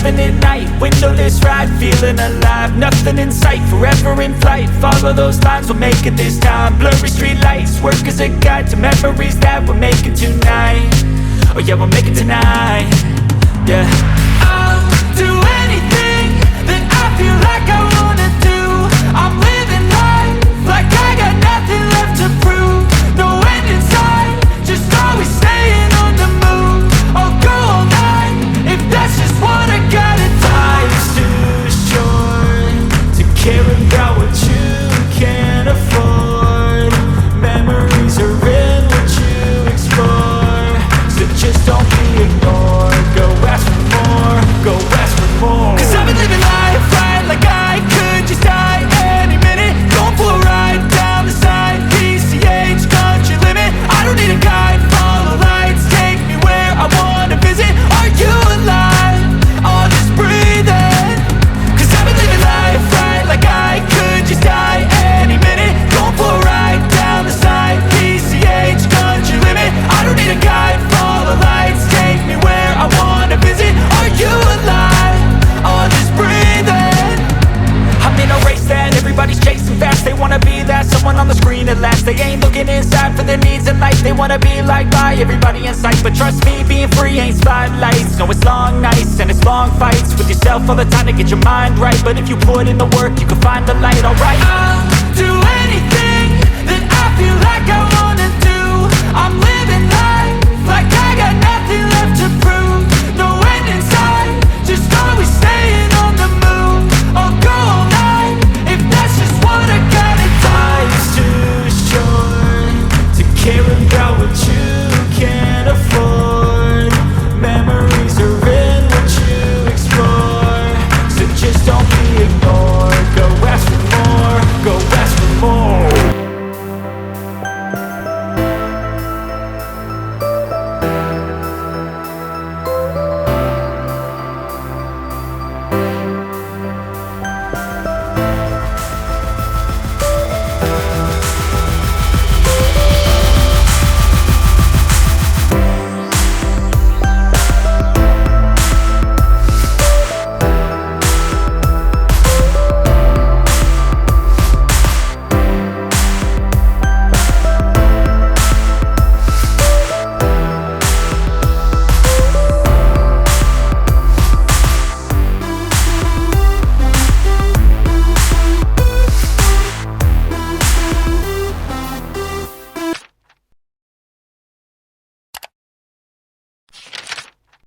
driving at night, windowless ride, feeling alive. Nothing in sight, forever in flight. Follow those lines, we'll make it this time. Blurry street lights, work as a guide to memories that we're making tonight. Oh yeah, we'll make it tonight. Yeah, I'll do anything that I feel like I wanna do. I'm living life like I got nothing left to prove. No end in sight, just always staying on the move. I'll go all night if that's just what I gotta do. Life's too short to care about what you can't afford. Memories are in what you explore, so just don't be ignored. Go ask for more, go ask for more. Cause I've been living life right like I could just die any minute. Going for a ride down the side, PCH, country limit. I don't need a guide, follow lights, take me where I wanna visit. Are you alive? Or just breathing? Cause I've been living life right like I could just die any minute. Going for a ride down the side, PCH, country limit. I don't need a guide, follow lights, take me where I wanna visit. Are you alive? Or just breathing? I'm in a race that everybody's chasing fast. They wanna be that someone on the screen at last. They ain't looking inside for their needs in life. They wanna be liked by everybody in sight. But trust me, being free ain't spotlights. No, it's long nights and it's long fights with yourself all the time to get your mind right. But if you put in the work, you can find the light, alright. I'll do anything